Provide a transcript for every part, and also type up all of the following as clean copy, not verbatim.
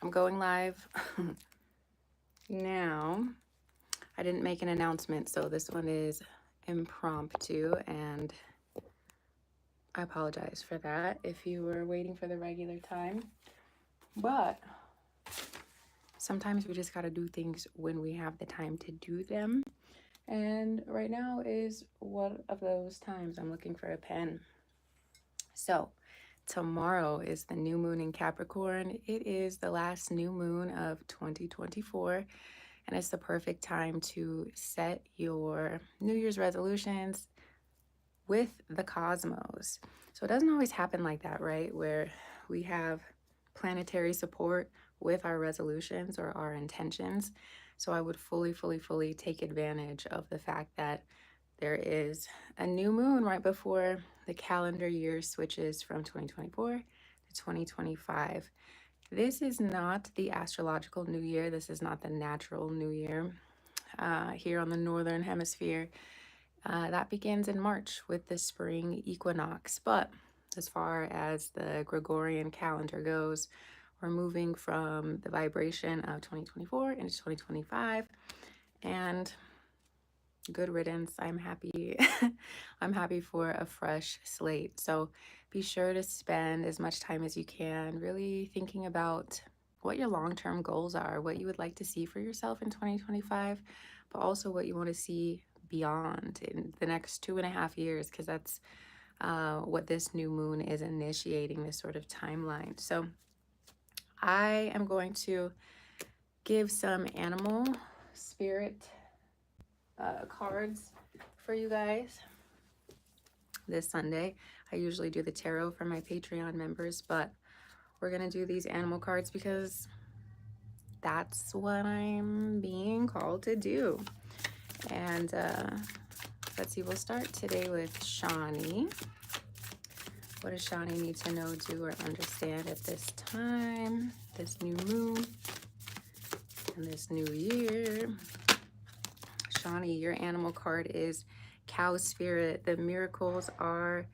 I'm going live now. I didn't make an announcement, so this one is impromptu, and I apologize for that if you were waiting for the regular time. But sometimes we just got to do things when we have the time to do them. And right now is one of those times. I'm looking for a pen. So, tomorrow is the new moon in Capricorn. It is the last new moon of 2024, and it's the perfect time to set your New Year's resolutions with the cosmos. So, it doesn't always happen like that, right? Where we have planetary support with our resolutions or our intentions. So, I would fully take advantage of the fact that there is a new moon right before the calendar year switches from 2024 to 2025. This is not the astrological new year. This is not the natural new year here on the northern hemisphere. That begins in March with the spring equinox. But as far as the Gregorian calendar goes, we're moving from the vibration of 2024 into 2025. And good riddance. I'm happy. I'm happy for a fresh slate. So be sure to spend as much time as you can really thinking about what your long-term goals are, what you would like to see for yourself in 2025, but also what you want to see beyond in the next 2.5 years, because that's what this new moon is initiating, this sort of timeline. So I am going to give some animal spirit cards for you guys this Sunday. I usually do the tarot for my Patreon members, but we're gonna do these animal cards because that's what I'm being called to do. And let's see, we'll start today with Shawnee. What does Shawnee need to know, do, or understand at this time, this new moon, and this new year? Shawnee, your animal card is Cow Spirit. The miracles are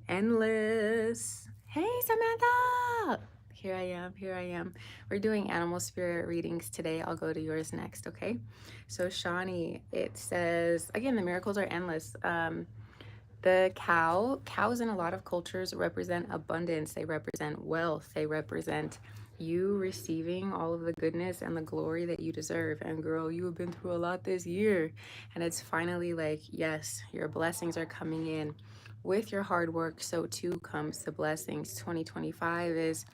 endless. Hey, Samantha! Here I am. We're doing animal spirit readings today. I'll go to yours next, okay? So Shawnee, it says, again, the miracles are endless. The cows in a lot of cultures represent abundance. They represent wealth. They represent you receiving all of the goodness and the glory that you deserve. And girl, you have been through a lot this year. And it's finally like, yes, your blessings are coming in. With your hard work, so too comes the blessings. 2025 is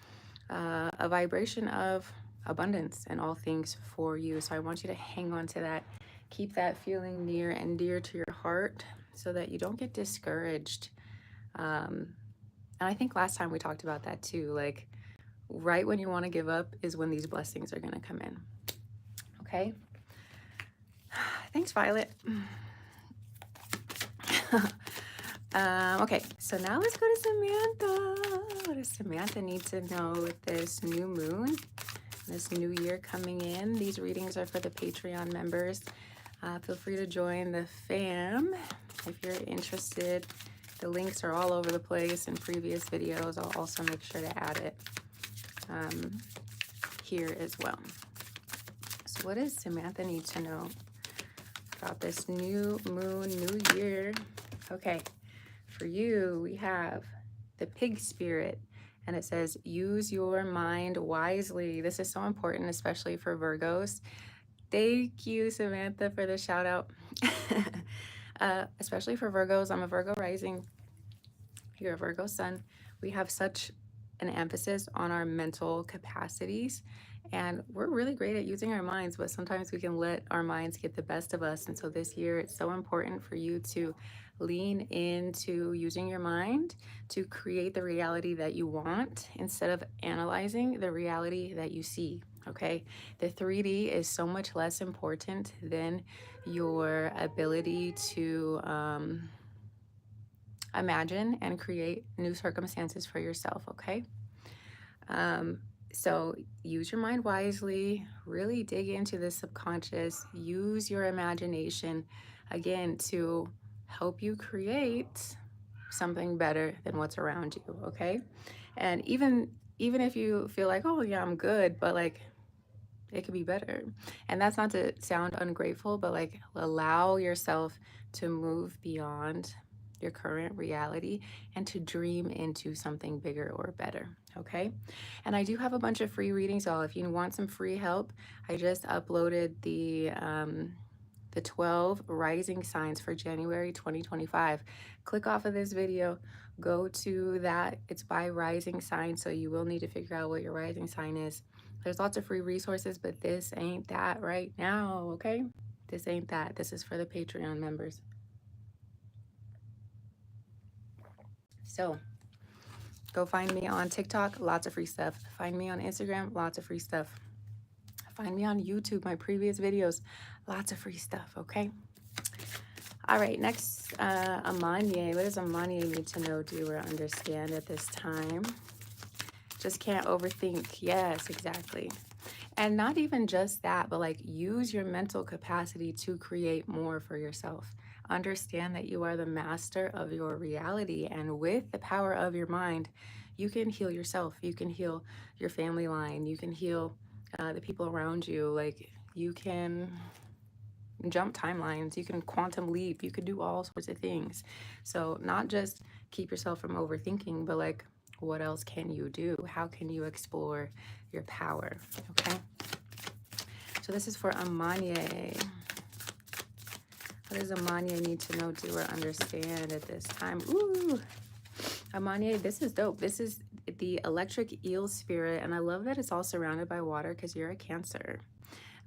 a vibration of abundance and all things for you. So I want you to hang on to that. Keep that feeling near and dear to your heart so that you don't get discouraged. And I think last time we talked about that too. Like, right when you want to give up is when these blessings are going to come in. Okay? Thanks, Violet. Okay, so now let's go to Samantha. What does Samantha need to know with this new moon, this new year coming in? These readings are for the Patreon members. Feel free to join the fam if you're interested. The links are all over the place in previous videos. I'll also make sure to add it here as well. So what does Samantha need to know about this new moon, new year? Okay, for you, we have the pig spirit, and it says, use your mind wisely. This is so important, especially for Virgos. Thank you, Samantha, for the shout out. Especially for Virgos. I'm a Virgo rising. You're a Virgo sun. We have such an emphasis on our mental capacities, and we're really great at using our minds, but sometimes we can let our minds get the best of us. And so this year, it's so important for you to lean into using your mind to create the reality that you want instead of analyzing the reality that you see. Okay, the 3D is so much less important than your ability to imagine and create new circumstances for yourself. Okay, so use your mind wisely, really dig into the subconscious, use your imagination again to help you create something better than what's around you. Okay, and even even if you feel like, oh yeah, I'm good, but like it could be better. And that's not to sound ungrateful, but like allow yourself to move beyond your current reality and to dream into something bigger or better. Okay. And I do have a bunch of free readings. So if you want some free help, I just uploaded the 12 rising signs for January 2025. Click off of this video, go to that. It's by rising sign, so you will need to figure out what your rising sign is. There's lots of free resources, but this ain't that right now, okay? This ain't that. This is for the Patreon members. So go find me on TikTok, lots of free stuff. Find me on Instagram, lots of free stuff. Find me on YouTube, my previous videos, lots of free stuff, okay? All right, next, Amanye. What does Amanye need to know, do, or understand at this time? Just can't overthink. Yes, exactly. And not even just that, but like use your mental capacity to create more for yourself. Understand that you are the master of your reality. And with the power of your mind, you can heal yourself. You can heal your family line. You can heal the people around you. Like you can jump timelines. You can quantum leap. You could do all sorts of things. So not just keep yourself from overthinking, but like what else can you do? How can you explore your power? Okay. So this is for Amanye. What does Amanye need to know, do, or understand at this time? Ooh, Amanye, this is dope. This is the electric eel spirit. And I love that it's all surrounded by water because you're a Cancer.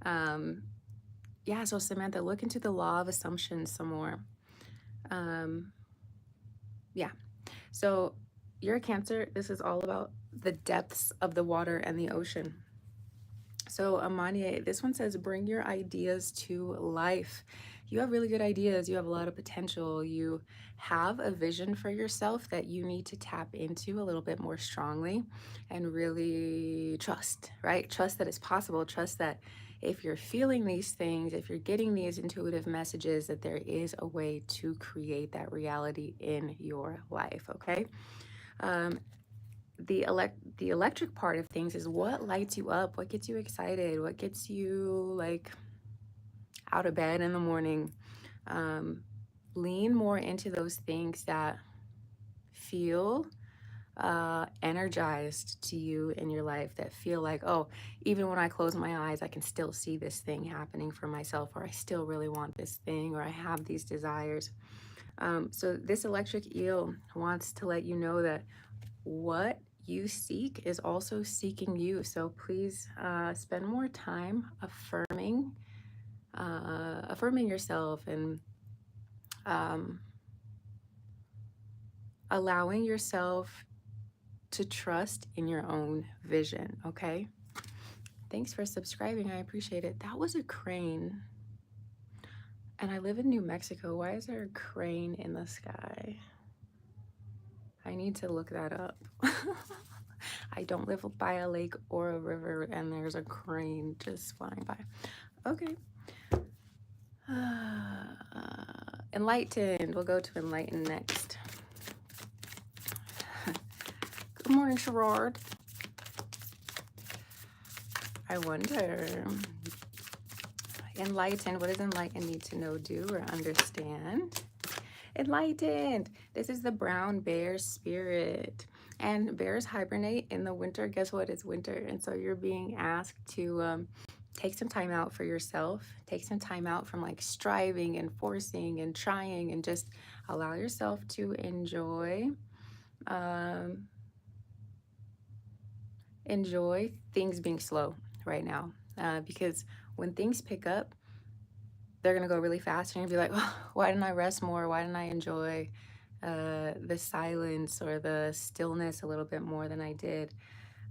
Yeah, so Samantha, look into the law of assumptions some more. Yeah, so you're a Cancer. This is all about the depths of the water and the ocean. So Amanye, this one says, bring your ideas to life. You have really good ideas. You have a lot of potential. You have a vision for yourself that you need to tap into a little bit more strongly and really trust, right? Trust that it's possible. Trust that if you're feeling these things, if you're getting these intuitive messages, that there is a way to create that reality in your life, okay? The electric part of things is what lights you up, what gets you excited, what gets you like out of bed in the morning. Lean more into those things that feel energized to you in your life, that feel like, oh, even when I close my eyes, I can still see this thing happening for myself, or I still really want this thing, or I have these desires. So this electric eel wants to let you know that what you seek is also seeking you. So please spend more time affirming yourself and allowing yourself to trust in your own vision. Okay, thanks for subscribing, I appreciate it. That was a crane, and I live in New Mexico. Why is there a crane in the sky? I need to look that up. I don't live by a lake or a river and there's a crane just flying by. Okay. Enlightened. We'll go to enlightened next. Good morning, Sherrod. I wonder. Enlightened. What does enlightened need to know, do, or understand? Enlightened. This is the brown bear spirit. And bears hibernate in the winter. Guess what? It's winter. And so you're being asked to take some time out for yourself. Take some time out from like striving and forcing and trying, and just allow yourself to enjoy things being slow right now. Because when things pick up, they're gonna go really fast, and you're gonna be like, oh, why didn't I rest more? Why didn't I enjoy the silence or the stillness a little bit more than I did?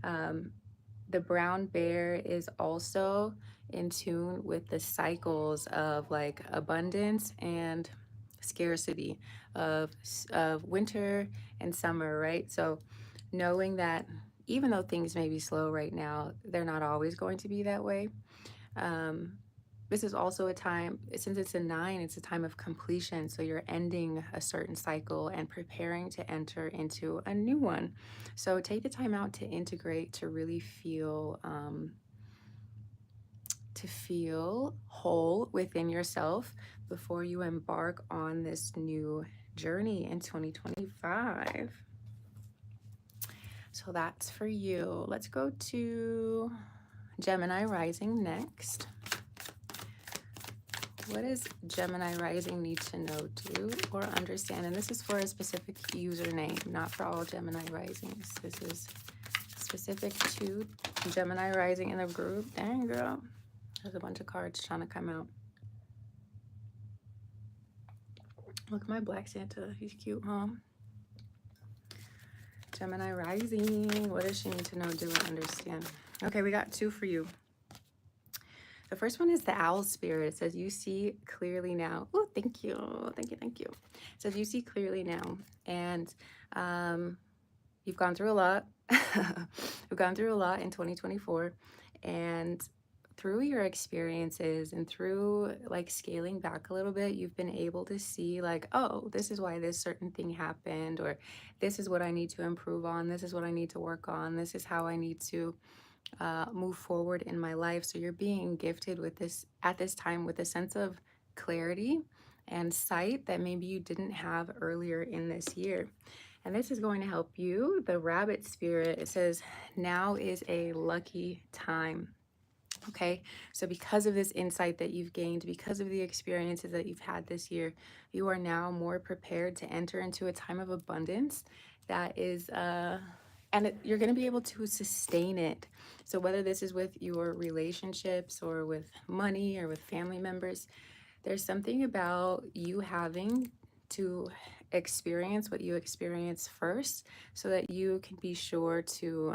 The brown bear is also in tune with the cycles of like abundance and scarcity of winter and summer, right? So knowing that even though things may be slow right now, they're not always going to be that way. this is also a time, since it's a 9, it's a time of completion. So you're ending a certain cycle and preparing to enter into a new one. So take the time out to integrate, to really feel whole within yourself before you embark on this new journey in 2025. So that's for you. Let's go to Gemini rising next. What does Gemini rising need to know, do, or understand? And this is for a specific username, not for all Gemini risings. This is specific to Gemini rising in the group. Dang, girl. There's a bunch of cards trying to come out. Look, my black Santa. He's cute, huh? Gemini rising. What does she need to know, do, or understand? Okay, we got 2 for you. The first one is the owl spirit. It says, you see clearly now. Oh, thank you. Thank you. Thank you. It says, you see clearly now. And you've gone through a lot. You've gone through a lot in 2024. And through your experiences and through like scaling back a little bit, you've been able to see like, oh, this is why this certain thing happened, or this is what I need to improve on. This is what I need to work on. This is how I need to move forward in my life. So you're being gifted with this at this time with a sense of clarity and sight that maybe you didn't have earlier in this year. And this is going to help you. The rabbit spirit, it says, now is a lucky time. Okay, so because of this insight that you've gained, because of the experiences that you've had this year, you are now more prepared to enter into a time of abundance that is you're going to be able to sustain it. So whether this is with your relationships or with money or with family members, there's something about you having to experience what you experience first so that you can be sure to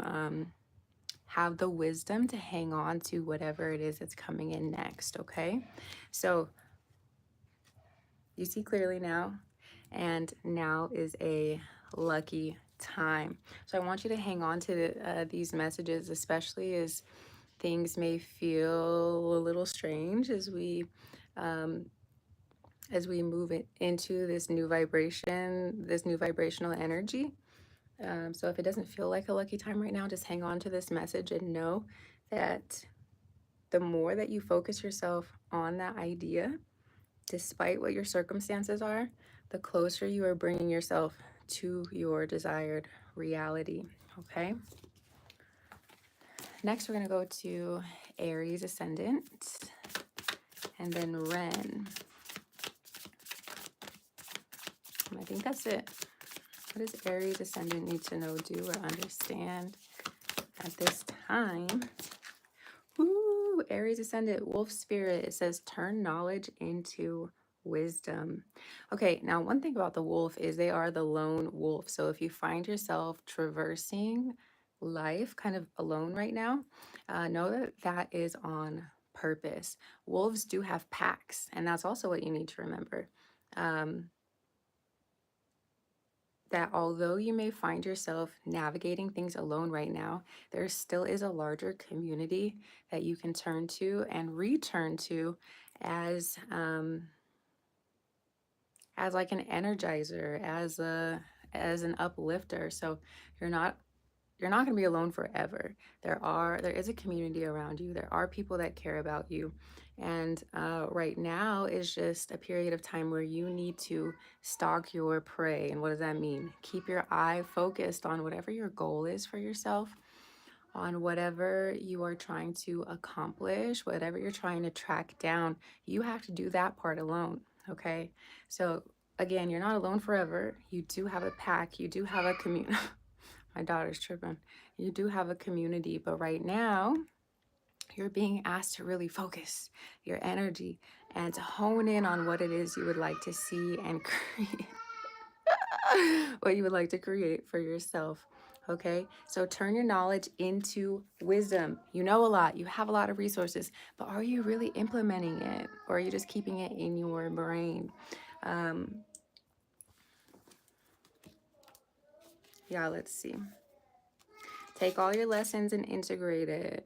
have the wisdom to hang on to whatever it is that's coming in next. Okay, so you see clearly now, and now is a lucky time. So I want you to hang on to these messages, especially as things may feel a little strange as we move it into this new vibration, this new vibrational energy. So if it doesn't feel like a lucky time right now, just hang on to this message and know that the more that you focus yourself on that idea, despite what your circumstances are, the closer you are bringing yourself to your desired reality. Okay. Next, we're going to go to Aries ascendant and then Ren. And I think that's it. What does Aries ascendant need to know, do, or understand at this time? Ooh, Aries ascendant, wolf spirit. It says, turn knowledge into wisdom. Okay, now one thing about the wolf is they are the lone wolf. So if you find yourself traversing life kind of alone right now, know that that is on purpose. Wolves do have packs, and that's also what you need to remember. That although you may find yourself navigating things alone right now, there still is a larger community that you can turn to and return to as like an energizer, as an uplifter. So you're not going to be alone forever. There is a community around you. There are people that care about you. And right now is just a period of time where you need to stalk your prey. And what does that mean? Keep your eye focused on whatever your goal is for yourself, on whatever you are trying to accomplish, whatever you're trying to track down. You have to do that part alone. Okay. So again, you're not alone forever. You do have a pack. You do have a community. My daughter's tripping. You do have a community, but right now you're being asked to really focus your energy and to hone in on what it is you would like to see and create, what you would like to create for yourself. Okay, so turn your knowledge into wisdom. You know a lot, you have a lot of resources, but are you really implementing it, or are you just keeping it in your brain? Yeah, let's see. Take all your lessons and integrate it.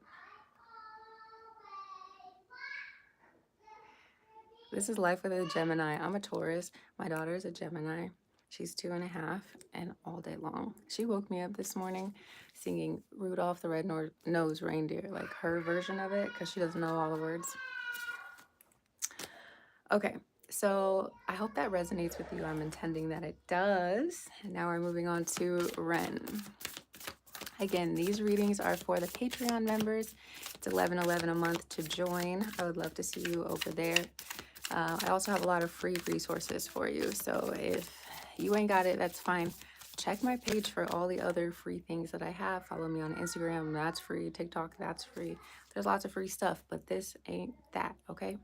This is Life with a Gemini. I'm a Taurus. My daughter is a Gemini. She's 2.5, and all day long. She woke me up this morning singing Rudolph the Red-Nosed Reindeer, like her version of it, because she doesn't know all the words. Okay, so I hope that resonates with you. I'm intending that it does. And now we're moving on to Ren. Again, these readings are for the Patreon members. It's $11.11 a month to join. I would love to see you over there. I also have a lot of free resources for you. So if you ain't got it, that's fine. Check my page for all the other free things that I have. Follow me on Instagram. That's free. TikTok, that's free. There's lots of free stuff, but this ain't that, okay?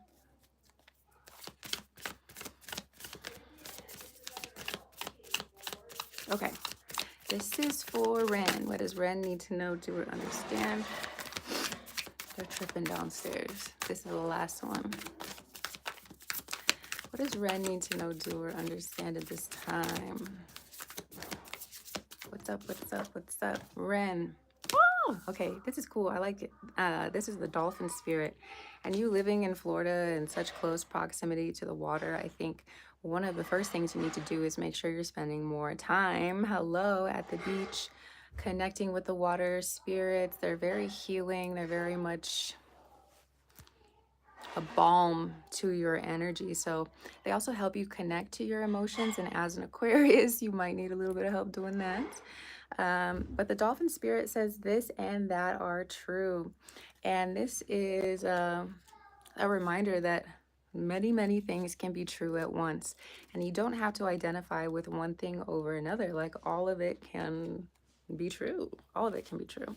Okay. This is for Ren. What does Ren need to know, do, or understand? They're tripping downstairs. This is the last one. What does Ren need to know, do, or understand at this time? What's up, what's up, what's up? Ren. Oh, okay, this is cool. I like it. This is the dolphin spirit. And you living in Florida in such close proximity to the water, I think one of the first things you need to do is make sure you're spending more time, at the beach, connecting with the water spirits. They're very healing. They're very much a balm to your energy. So they also help you connect to your emotions. And as an Aquarius, you might need a little bit of help doing that. But the dolphin spirit says this and that are true. And this is a reminder that many things can be true at once. And you don't have to identify with one thing over another. Like all of it can be true. All of it can be true.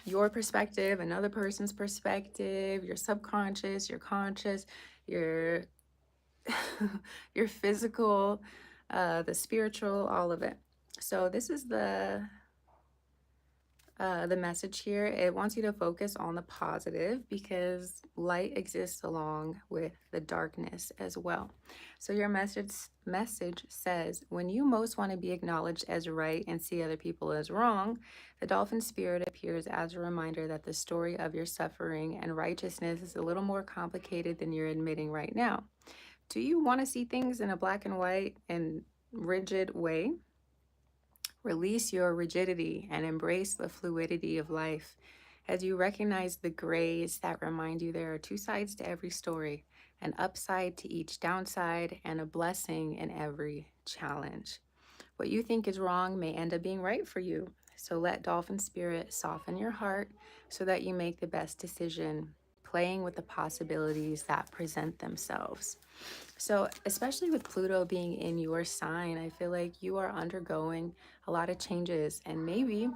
Your perspective, another person's perspective, your subconscious, your conscious, your your physical, the spiritual, all of it. So this is the message here. It wants you to focus on the positive because light exists along with the darkness as well. So your message says, when you most want to be acknowledged as right and see other people as wrong, the dolphin spirit appears as a reminder that the story of your suffering and righteousness is a little more complicated than you're admitting right now. Do you want to see things in a black and white and rigid way? Release your rigidity and embrace the fluidity of life as you recognize the grays that remind you there are two sides to every story, an upside to each downside, and a blessing in every challenge. What you think is wrong may end up being right for you. So let Dolphin Spirit soften your heart so that you make the best decision, playing with the possibilities that present themselves. So, especially with Pluto being in your sign, I feel like you are undergoing a lot of changes, and maybe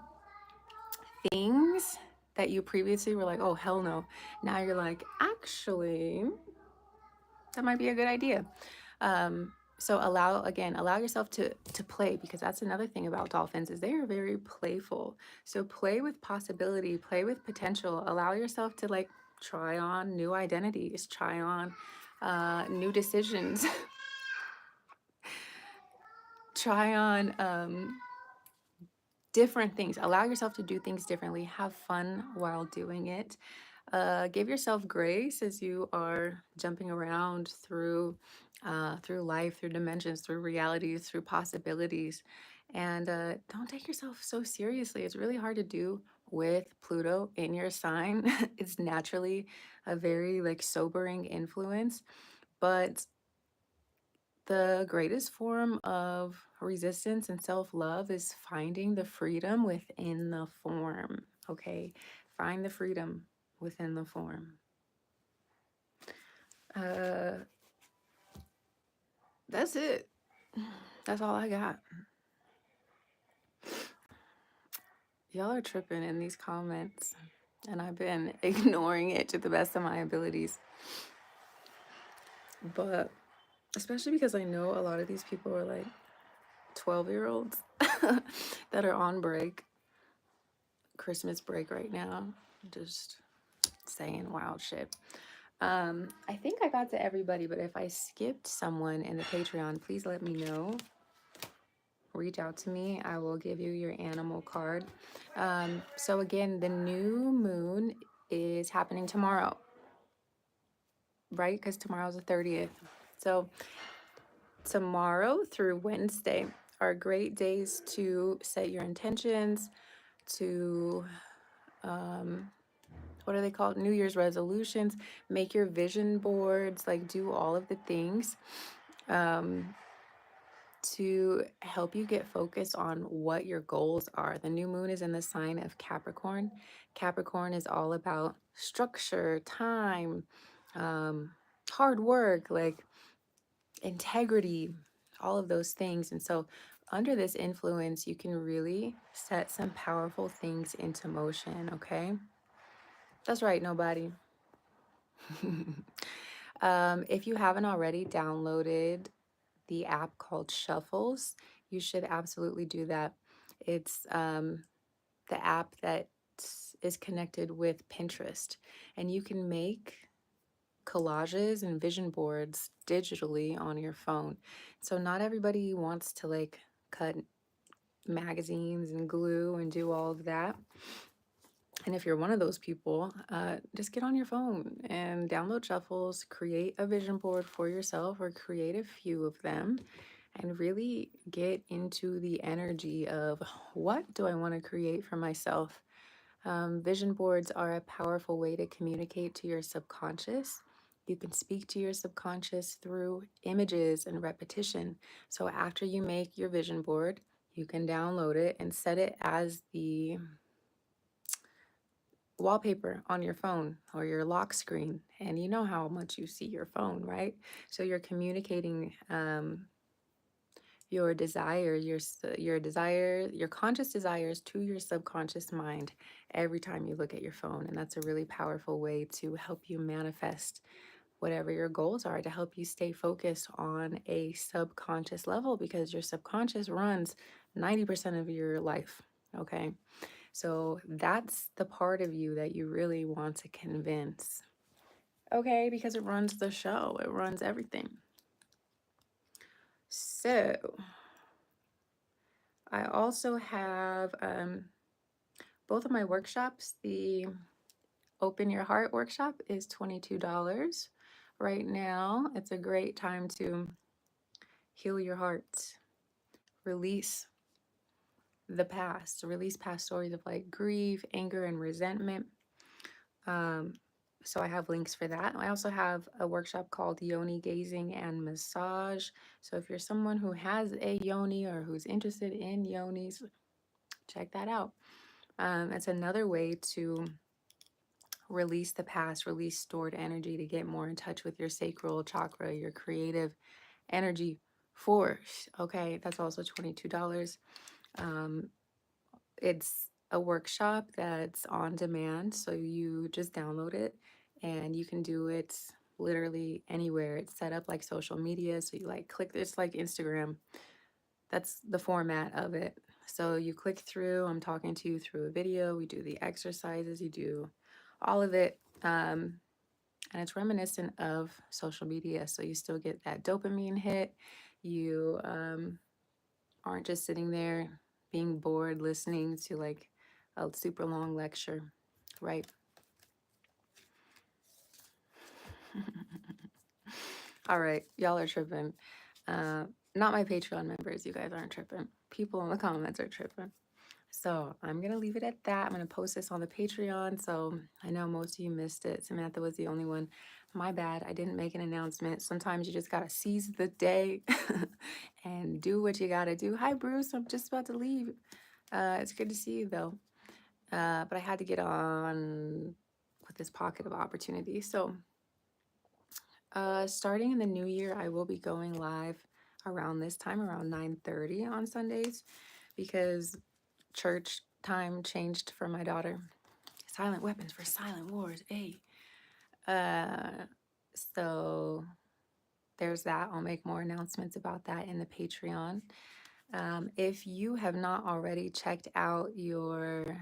things that you previously were like, oh, hell no. Now you're like, actually, that might be a good idea. So allow yourself to play, because that's another thing about dolphins is they are very playful. So play with possibility, play with potential, allow yourself to like try on new identities, try on new decisions, try on different things. Allow yourself to do things differently. Have fun while doing it. Give yourself grace as you are jumping around through life, through dimensions, through realities, through possibilities. And don't take yourself so seriously. It's really hard to do with Pluto in your sign. It's naturally a very like sobering influence, but the greatest form of resistance and self-love is finding the freedom within the form, okay? Find the freedom within the form. That's it. That's all I got. Y'all are tripping in these comments, and I've been ignoring it to the best of my abilities. But especially because I know a lot of these people are like 12-year-olds that are on break, Christmas break right now, just saying wild shit. I think I got to everybody, but if I skipped someone in the Patreon, please let me know. Reach out to me. I will give you your animal card. So again, the new moon is happening tomorrow. right? Because tomorrow's the 30th. So tomorrow through Wednesday are great days to set your intentions, to what are they called? New Year's resolutions, make your vision boards, like do all of the things to help you get focused on what your goals are. The new moon is in the sign of Capricorn. Capricorn is all about structure, time, hard work, like integrity, all of those things. And so, under this influence, you can really set some powerful things into motion, okay? That's right, nobody. If you haven't already downloaded the app called Shuffles, you should absolutely do that. It's the app that is connected with Pinterest, and you can make collages and vision boards digitally on your phone. So not everybody wants to like cut magazines and glue and do all of that. And if you're one of those people, just get on your phone and download Shuffles, create a vision board for yourself or create a few of them, and really get into the energy of what do I want to create for myself. Vision boards are a powerful way to communicate to your subconscious. You can speak to your subconscious through images and repetition. So after you make your vision board, you can download it and set it as the wallpaper on your phone or your lock screen. And you know how much you see your phone, right? So you're communicating your desire, your desire, your conscious desires to your subconscious mind every time you look at your phone. And that's a really powerful way to help you manifest whatever your goals are, to help you stay focused on a subconscious level, because your subconscious runs 90% of your life. Okay. So that's the part of you that you really want to convince. Okay, because it runs the show, it runs everything. So I also have both of my workshops. The Open Your Heart workshop is $22 right now. It's a great time to heal your heart, release the past, release past stories of like grief, anger, and resentment. So I have links for that. I also have a workshop called Yoni Gazing and Massage. So if you're someone who has a yoni or who's interested in yonis, check that out. It's another way to release the past, release stored energy, to get more in touch with your sacral chakra, your creative energy force. Okay, that's also $22. Um, it's a workshop that's on demand, so you just download it and you can do it literally anywhere. It's set up like social media, so you like click, it's like Instagram. That's the format of it. So you click through, I'm talking to you through a video, we do the exercises, you do all of it. And it's reminiscent of social media. So you still get that dopamine hit. You aren't just sitting there being bored listening to like a super long lecture, right? All right, y'all are tripping. Not my Patreon members, you guys aren't tripping. People in the comments are tripping. So I'm going to leave it at that. I'm going to post this on the Patreon. So I know most of you missed it. Samantha was the only one. My bad. I didn't make an announcement. Sometimes you just got to seize the day and do what you got to do. Hi, Bruce. I'm just about to leave. It's good to see you, though. But I had to get on with this pocket of opportunity. So starting in the new year, I will be going live around this time, around 9:30 on Sundays, because church time changed for my daughter. Silent weapons for silent wars. Hey. So there's that. I'll make more announcements about that in the Patreon. If you have not already checked out your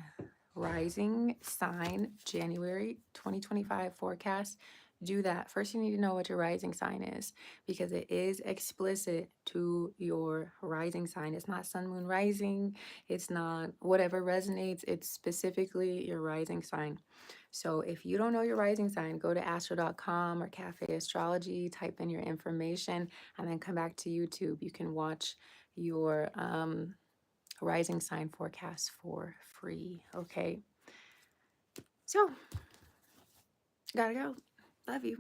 rising sign January 2025 forecast, do that. First, you need to know what your rising sign is, because it is explicit to your rising sign. It's not sun, moon, rising. It's not whatever resonates. It's specifically your rising sign. So if you don't know your rising sign, go to astro.com or Cafe Astrology, type in your information, and then come back to YouTube. You can watch your rising sign forecast for free. Okay. So, gotta go. Love you.